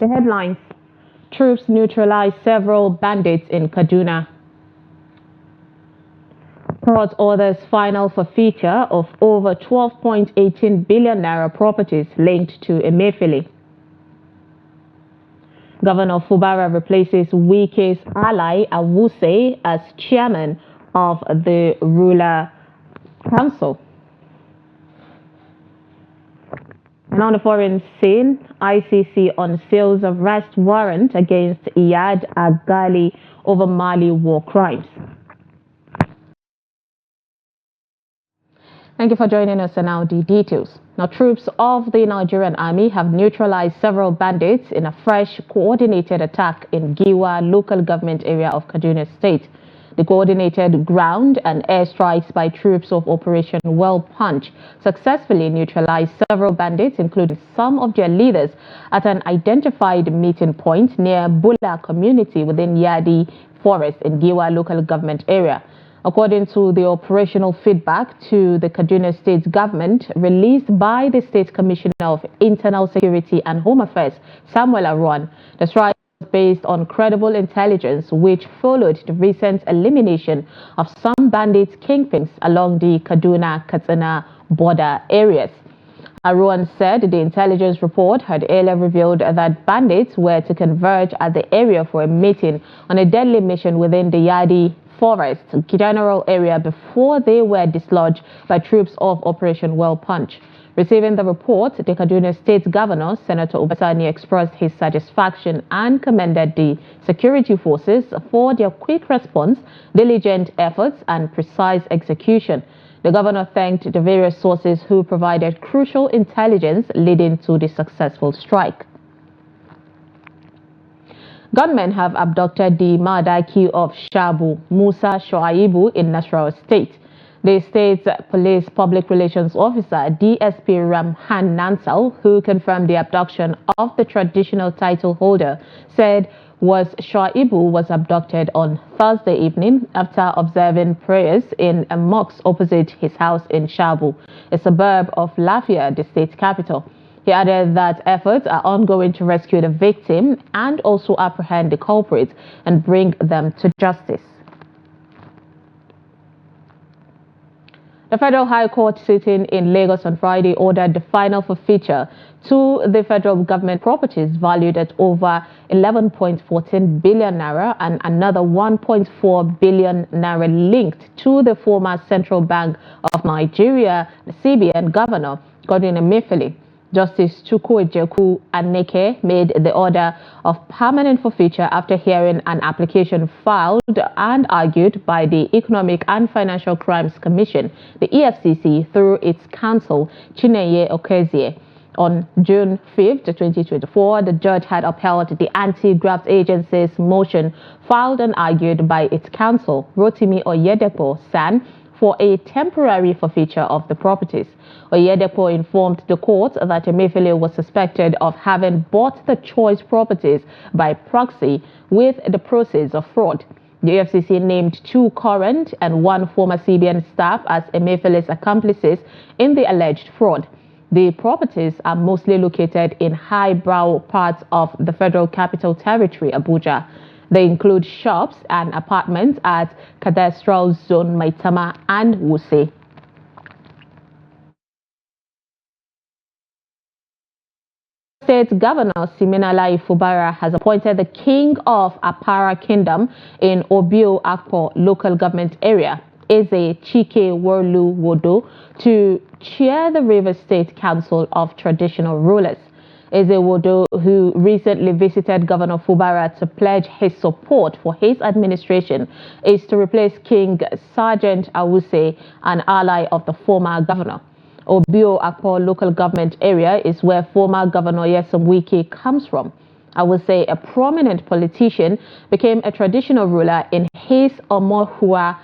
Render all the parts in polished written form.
The headlines: troops neutralize several bandits in Kaduna. Court orders final forfeiture of over 12.18 billion naira properties linked to Emefiele. Governor Fubara replaces Wike's ally Awuse as chairman of the ruler council. And on the foreign scene, ICC unseals arrest warrant against Iyad Agali over Mali war crimes. Thank you for joining us, and now the details. Now, troops of the Nigerian army have neutralized several bandits in a fresh coordinated attack in Giwa local government area of Kaduna State. The coordinated ground and air strikes by troops of Operation Well Punch successfully neutralized several bandits, including some of their leaders, at an identified meeting point near Bula community within Yadi Forest in Giwa local government area. According to the operational feedback to the Kaduna State government released by the State Commissioner of Internal Security and Home Affairs, Samuel Aron, the strike was based on credible intelligence which followed the recent elimination of some bandit kingpins along the Kaduna-Katsina border areas. Aron said the intelligence report had earlier revealed that bandits were to converge at the area for a meeting on a deadly mission within the Yadi Forest general area before they were dislodged by troops of Operation Well Punch. Receiving the report, the Kaduna State Governor, Senator Obasani, expressed his satisfaction and commended the security forces for their quick response, diligent efforts, and precise execution. The governor thanked the various sources who provided crucial intelligence leading to the successful strike. Gunmen have abducted the Madaki of Shabu, Musa Shoaibu in Nasarawa State. The state's police public relations officer, DSP Ramhan Nansal, who confirmed the abduction of the traditional title holder, said Shoaibu was abducted on Thursday evening after observing prayers in a mosque opposite his house in Shabu, a suburb of Lafia, the state capital. He added that efforts are ongoing to rescue the victim and also apprehend the culprits and bring them to justice. The Federal High Court sitting in Lagos on Friday ordered the final forfeiture to the federal government properties valued at over 11.14 billion naira and another 1.4 billion naira linked to the former Central Bank of Nigeria, the CBN governor, Godwin Emefiele. Justice Chukwuejeku Aneke made the order of permanent forfeiture after hearing an application filed and argued by the Economic and Financial Crimes Commission, the EFCC, through its counsel, Chineye Okezie. On June 5, 2024, the judge had upheld the anti-graft agency's motion filed and argued by its counsel, Rotimi Oyedepo San, for a temporary forfeiture of the properties. Oyedepo informed the court that Emefiele was suspected of having bought the choice properties by proxy with the proceeds of fraud. The FCC named 2 current and 1 former CBN staff as Emefiele's accomplices in the alleged fraud. The properties are mostly located in highbrow parts of the Federal Capital Territory, Abuja. They include shops and apartments at Cadastral Zone Maitama and Wuse. State Governor Siminalayi Fubara has appointed the King of Apara Kingdom in Obio Akpo local government area, Eze Chike Worlu Wodo, to chair the Rivers State Council of Traditional Rulers. Eze Wodo, who recently visited Governor Fubara to pledge his support for his administration, is to replace King Sergeant Awuse, an ally of the former governor. Obio Akpo local government area is where former Governor Nyesom Wike comes from. Awuse, a prominent politician, became a traditional ruler in his Omohua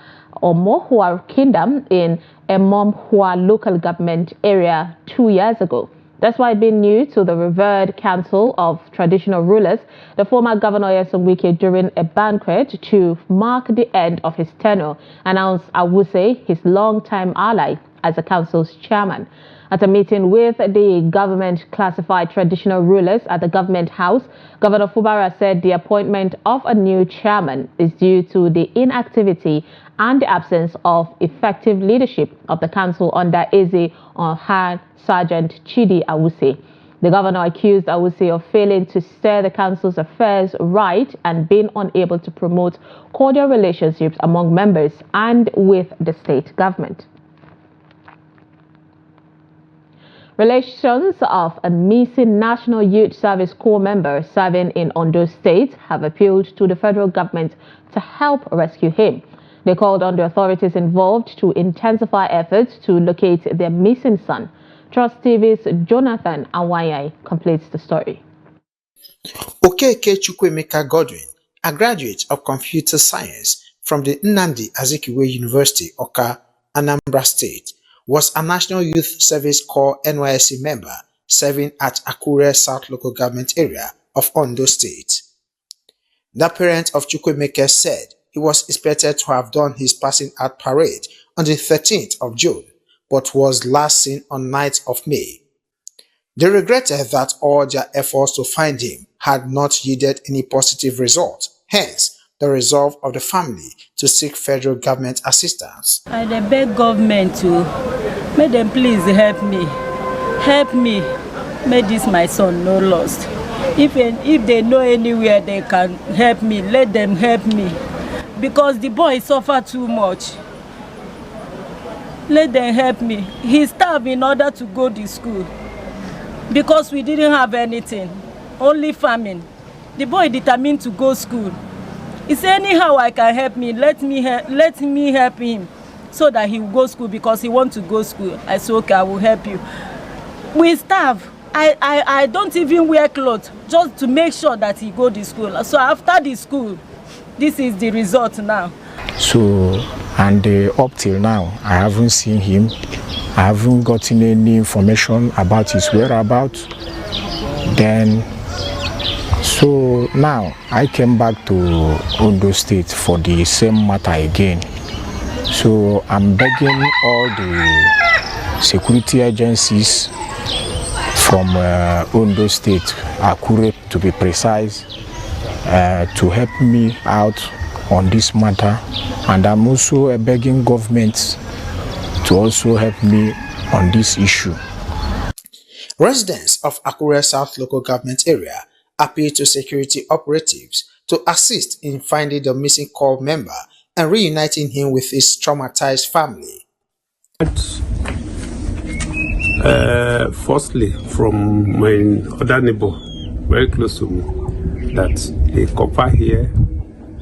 Kingdom in Emomhua local government area 2 years ago. That's why, being new to the revered Council of Traditional Rulers, the former Governor Nyesom Wike, during a banquet to mark the end of his tenure, announced Awuse, his longtime ally, as the council's chairman. At a meeting with the government-classified traditional rulers at the Government House, Governor Fubara said the appointment of a new chairman is due to the inactivity and the absence of effective leadership of the council under Eze Onhan Sergeant Chidi Awusi. The governor accused Awusi of failing to steer the council's affairs right and being unable to promote cordial relationships among members and with the state government. Relations of a missing National Youth Service Corps member serving in Ondo State have appealed to the federal government to help rescue him. They called on the authorities involved to intensify efforts to locate their missing son. Trust TV's Jonathan Awayai completes the story. Okeke Chukwemeka Godwin, a graduate of computer science from the Nnamdi Azikiwe University, Oka, Anambra State, was a National Youth Service Corps NYSC member serving at Akure South Local Government Area of Ondo State. The parent of Chukwemeka said he was expected to have done his passing out parade on the 13th of June, but was last seen on 9th of May. They regretted that all their efforts to find him had not yielded any positive result, hence the resolve of the family to seek federal government assistance. I beg government to make them please help me, make this my son no lost. If they know anywhere they can help me, let them help me, because the boy suffer too much. Let them help me. He starved in order to go to school because we didn't have anything, only famine. The boy determined to go to school. He said, anyhow I can help me, let me help him so that he will go to school because he wants to go to school. I said, okay, I will help you. We starve. I don't even wear clothes just to make sure that he go to school. So after the school, this is the result now. So, and up till now, I haven't seen him. I haven't gotten any information about his whereabouts. Then, so now I came back to Ondo State for the same matter again. So I'm begging all the security agencies from Ondo State, Akure to be precise, to help me out on this matter, and I'm also begging government to also help me on this issue. Residents of Akure South Local Government Area appeal to security operatives to assist in finding the missing corps member and reuniting him with his traumatized family. Firstly, from my other neighbor, very close to me, that a copper here,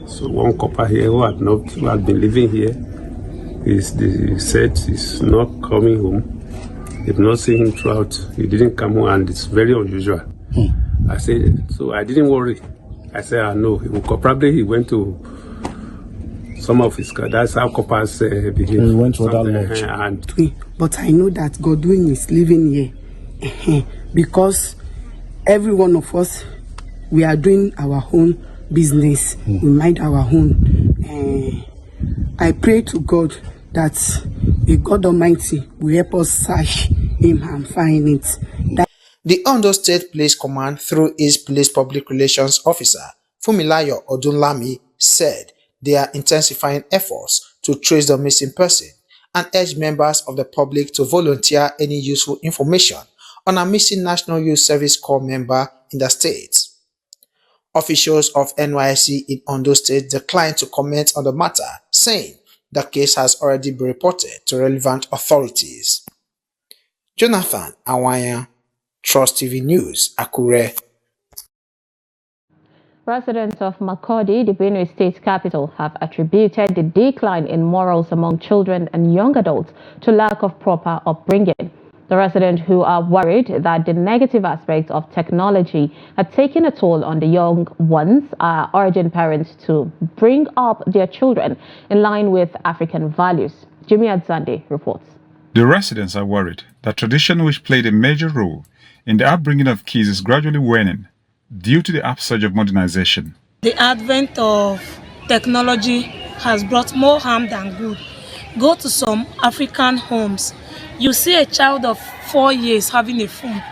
so one copper here who had been living here, he said he's not coming home. They've not seen him throughout. He didn't come home, and it's very unusual. I said, so I didn't worry. I said, no, probably he went to some of his cars. That's how coppers begin. He went to that lodge. But I know that Godwin is living here because every one of us, we are doing our own business. We mind our own. I pray to God that the God Almighty will help us search him and find it. The Ondo State Police Command, through its Police Public Relations Officer, Fumilayo Odunlami, said they are intensifying efforts to trace the missing person and urge members of the public to volunteer any useful information on a missing National Youth Service Corps member in the state. Officials of NYSC in Ondo State declined to comment on the matter, saying the case has already been reported to relevant authorities. Jonathan Awaya, Trust TV News, Akure. Residents of Makurdi, the Benue State capital, have attributed the decline in morals among children and young adults to lack of proper upbringing. The residents, who are worried that the negative aspects of technology are taking a toll on the young ones, are urging parents to bring up their children in line with African values. Jimmy Adzande reports. The residents are worried that tradition, which played a major role in the upbringing of kids, is gradually waning due to the upsurge of modernization. The advent of technology has brought more harm than good. Go to some African homes, You see a child of 4 years having a phone,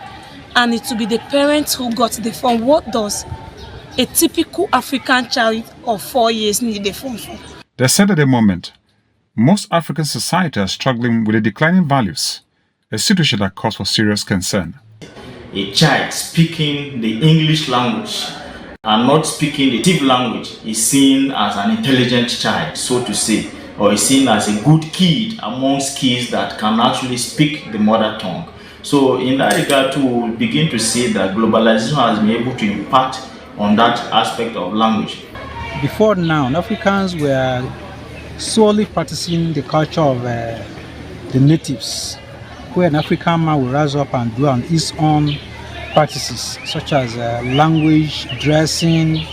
and it will be the parents who got the phone. What does a typical African child of 4 years need a phone for? They said at the moment, most African societies are struggling with the declining values, a situation that calls for serious concern. A child speaking the English language and not speaking the native language is seen as an intelligent child, so to say, or is seen as a good kid amongst kids that can actually speak the mother tongue. So in that regard too, we'll begin to see that globalization has been able to impact on that aspect of language. Before now, Africans were solely practicing the culture of the natives, where an African man will rise up and do on his own practices, such as language, dressing,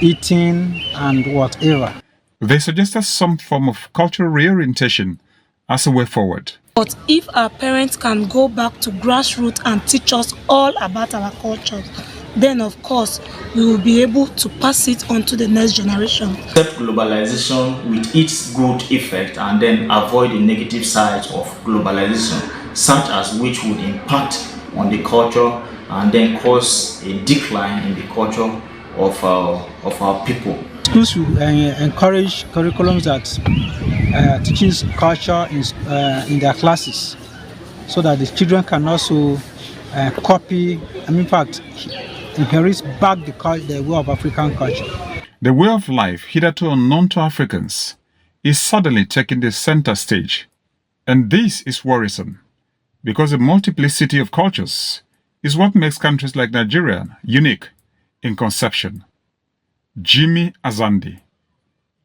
eating, and whatever. They suggested some form of cultural reorientation as a way forward. But if our parents can go back to grassroots and teach us all about our culture, then of course we will be able to pass it on to the next generation. Accept globalization with its good effect and then avoid the negative sides of globalization, such as which would impact on the culture and then cause a decline in the culture of our people. Schools should encourage curriculums that teaches culture in their classes, so that the children can also copy and in fact inherit back the way of African culture. The way of life hitherto unknown to Africans is suddenly taking the center stage. And this is worrisome, because the multiplicity of cultures is what makes countries like Nigeria unique in conception. Jimmy Azandi,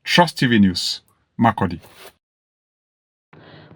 Trust TV News, Makurdi.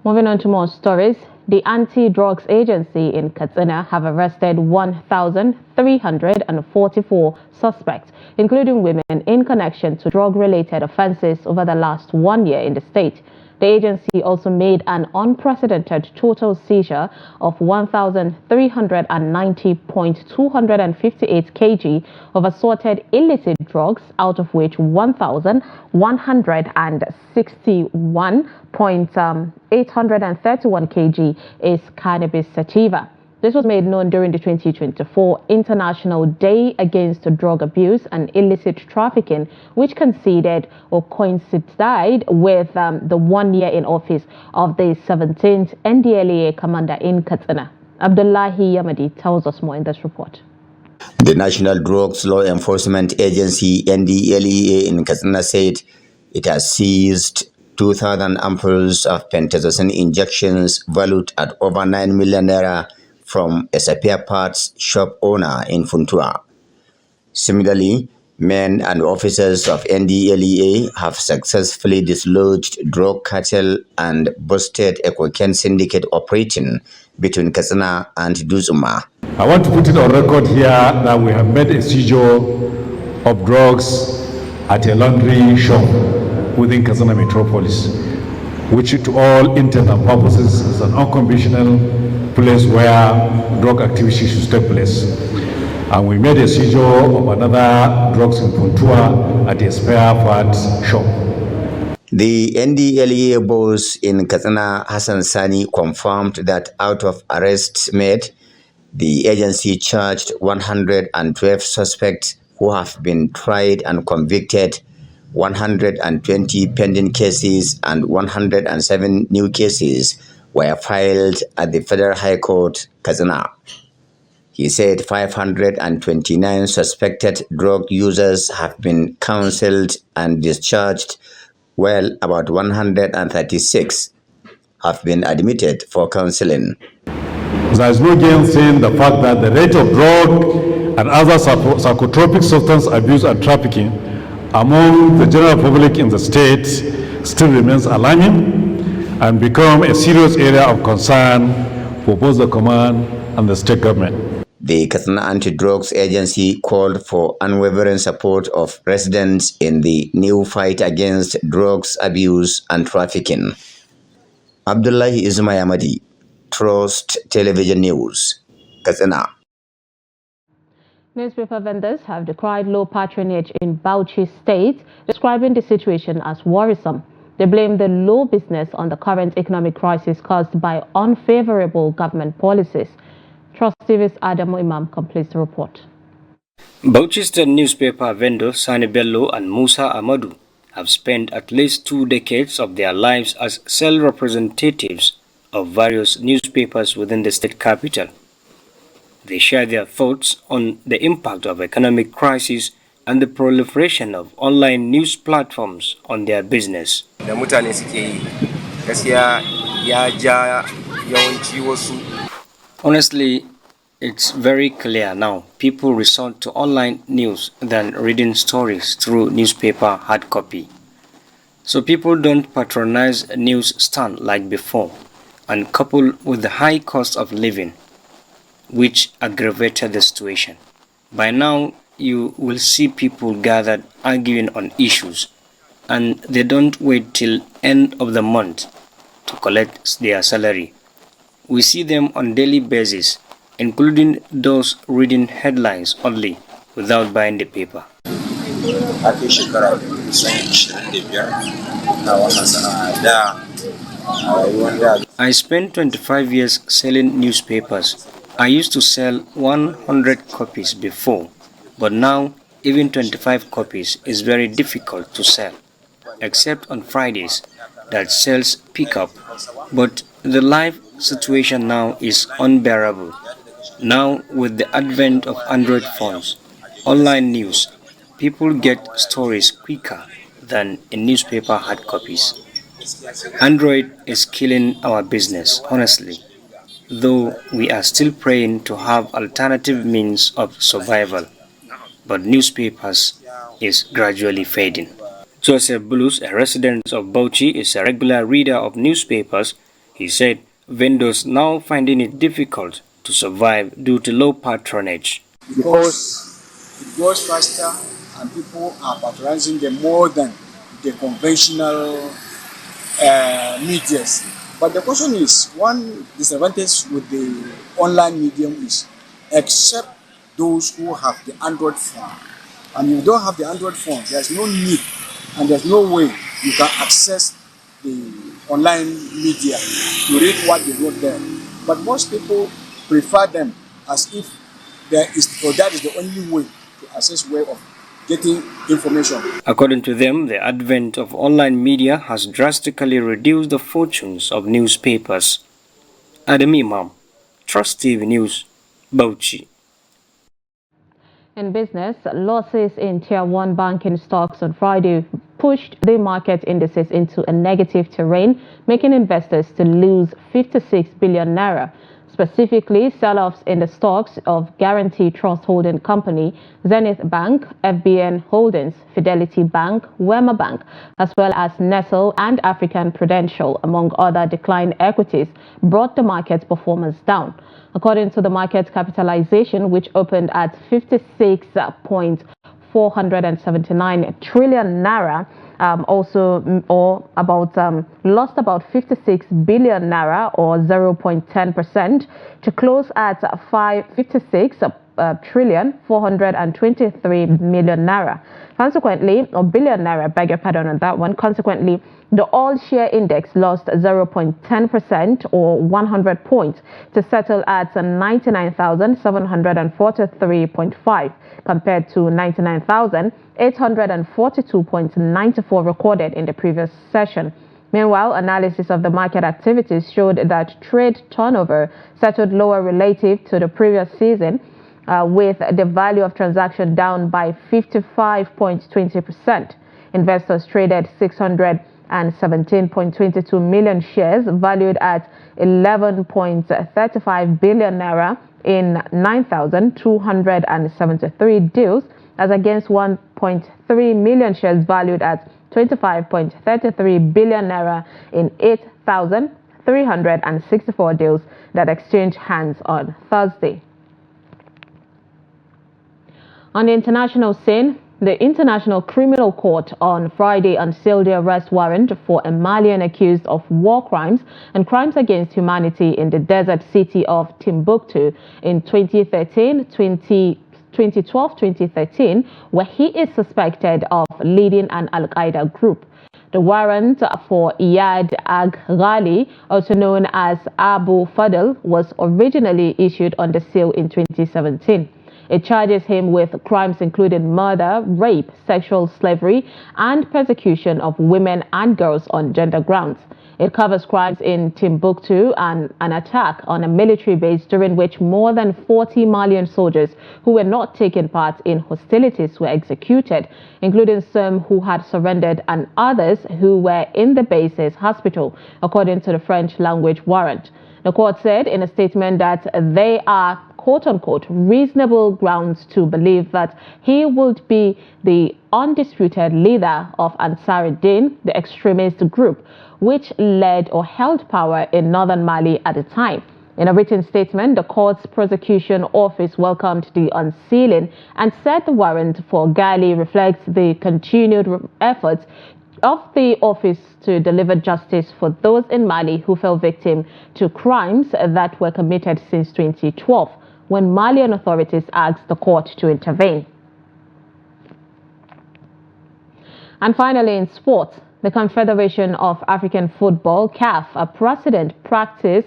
Moving on to more stories. The Anti-Drugs Agency in Kaduna have arrested 1,344 suspects, including women, in connection to drug-related offenses over the last 1 year in the state. The agency also made an unprecedented total seizure of 1,390.258 kg of assorted illicit drugs, out of which 1,161.831 kg is cannabis sativa. This was made known during the 2024 International Day Against Drug Abuse and Illicit Trafficking, which coincided with the 1 year in office of the 17th NDLEA commander in Kaduna. Abdullahi Yamadi tells us more in this report. The National Drugs Law Enforcement Agency, NDLEA, in Kaduna said it has seized 2,000 ampoules of pentazocine injections valued at over 9 million naira from a spare parts shop owner in Funtua. Similarly, men and officers of NDLEA have successfully dislodged drug cartel and busted a cocaine syndicate operating between Kaduna and Duzuma. I want to put it on record here that we have made a seizure of drugs at a laundry shop within Kaduna Metropolis, which to all intents and purposes is an unconventional place where drug activity should take place. And we made a seizure of another drugs in Puntua at a spare parts shop. The NDLEA boss in Kaduna, Hassan Sani, confirmed that out of arrests made, the agency charged 112 suspects who have been tried and convicted, 120 pending cases and 107 new cases were filed at the Federal High Court, Kaduna. He said 529 suspected drug users have been counseled and discharged, while about 136 have been admitted for counseling. There is no gainsaying the fact that the rate of drug and other psychotropic substance abuse and trafficking among the general public in the state still remains alarming and become a serious area of concern for both the command and the state government. The Kaduna Anti-Drugs Agency called for unwavering support of residents in the new fight against drugs abuse and trafficking. Abdullahi Yamadi, Trust Television News, Kaduna. Newspaper vendors have decried low patronage in Bauchi State, describing the situation as worrisome. They blame the low business on the current economic crisis caused by unfavorable government policies. Trust TV's Adam Imam completes the report. Bauchi's newspaper vendor Sani Bello and Musa Amadou have spent at least 2 decades of their lives as sale representatives of various newspapers within the state capital. They share their thoughts on the impact of economic crisis and the proliferation of online news platforms on their business. Honestly, it's very clear now. People resort to online news than reading stories through newspaper hard copy. So people don't patronize a news stand like before, and coupled with the high cost of living, which aggravated the situation. By now, you will see people gathered arguing on issues, and they don't wait till end of the month to collect their salary. We see them on daily basis, including those reading headlines only without buying the paper. I spent 25 years selling newspapers. I used to sell 100 copies before, but now even 25 copies is very difficult to sell, except on Fridays that sales pick up. But the life situation now is unbearable. Now with the advent of Android phones, online news, people get stories quicker than in newspaper hard copies. Android is killing our business, honestly, though we are still praying to have alternative means of survival. But newspapers is gradually fading. Joseph Bulus, a resident of Bauchi, is a regular reader of newspapers. He said vendors now finding it difficult to survive due to low patronage. Because it goes faster and people are patronizing them more than the conventional medias. But the question is, one disadvantage with the online medium is, except those who have the Android phone. And if you don't have the Android phone, there's no need and there's no way you can access the online media to read what they wrote there. But most people prefer them as if there is, or that is the only way to access way of getting information. According to them, the advent of online media has drastically reduced the fortunes of newspapers. Adam Imam, Trust TV News, Bauchi. In business, losses in Tier 1 banking stocks on Friday pushed the market indices into a negative terrain, making investors to lose 56 billion naira. Specifically, sell-offs in the stocks of Guarantee Trust Holding Company, Zenith Bank, FBN Holdings, Fidelity Bank, Wema Bank, as well as Nestle and African Prudential, among other declined equities, brought the market's performance down. According to the market capitalization, which opened at 56.479 trillion naira, lost about 56 billion naira or 0.10% to close at 56 trillion 423 million naira. Consequently, or billion naira, beg your pardon on that one. Consequently, the all-share index lost 0.10% or 100 points to settle at 99,743.5 compared to 99,842.94 recorded in the previous session. Meanwhile, analysis of the market activities showed that trade turnover settled lower relative to the previous season, with the value of transaction down by 55.20%. Investors traded 617.22 million shares valued at 11.35 billion naira in 9,273 deals, as against 1.3 million shares valued at 25.33 billion naira in 8,364 deals that exchanged hands on Thursday. On the international scene, the International Criminal Court on Friday unsealed the arrest warrant for a Malian accused of war crimes and crimes against humanity in the desert city of Timbuktu in 2012-2013, where he is suspected of leading an Al-Qaeda group. The warrant for Iyad Ag Ghali, also known as Abu Fadl, was originally issued under seal in 2017. It charges him with crimes including murder, rape, sexual slavery, and persecution of women and girls on gender grounds. It covers crimes in Timbuktu and an attack on a military base during which more than 40 Malian soldiers who were not taking part in hostilities were executed, including some who had surrendered and others who were in the base's hospital, according to the French language warrant. The court said in a statement that they are quote-unquote reasonable grounds to believe that he would be the undisputed leader of Ansar-Din, the extremist group, which led or held power in northern Mali at the time. In a written statement, the court's prosecution office welcomed the unsealing and said the warrant for Ghali reflects the continued efforts of the office to deliver justice for those in Mali who fell victim to crimes that were committed since 2012, when Malian authorities asked the court to intervene. And finally, in sports, the Confederation of African Football, CAF, president Patrice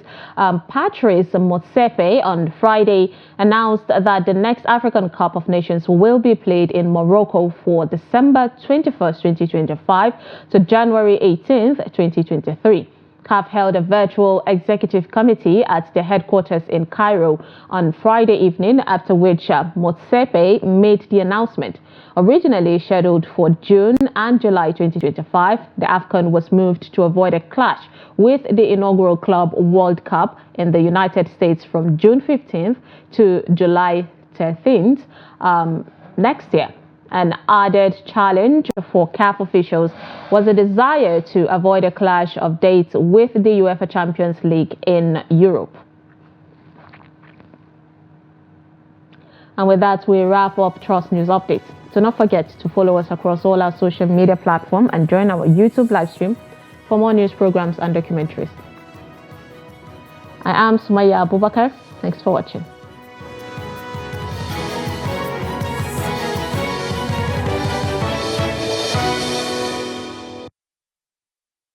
Motsepe on Friday announced that the next African Cup of Nations will be played in Morocco for December 21st, 2025 to January 18th, 2023. CAF held a virtual executive committee at their headquarters in Cairo on Friday evening, after which Motsepe made the announcement. Originally scheduled for June and July 2025, the AFCON was moved to avoid a clash with the inaugural Club World Cup in the United States from June 15th to July 13th next year. An added challenge for CAF officials was a desire to avoid a clash of dates with the UEFA Champions League in Europe. And with that, we wrap up Trust News Updates. Do not forget to follow us across all our social media platforms and join our YouTube live stream for more news programs and documentaries. I am Sumaya Abubakar. Thanks for watching.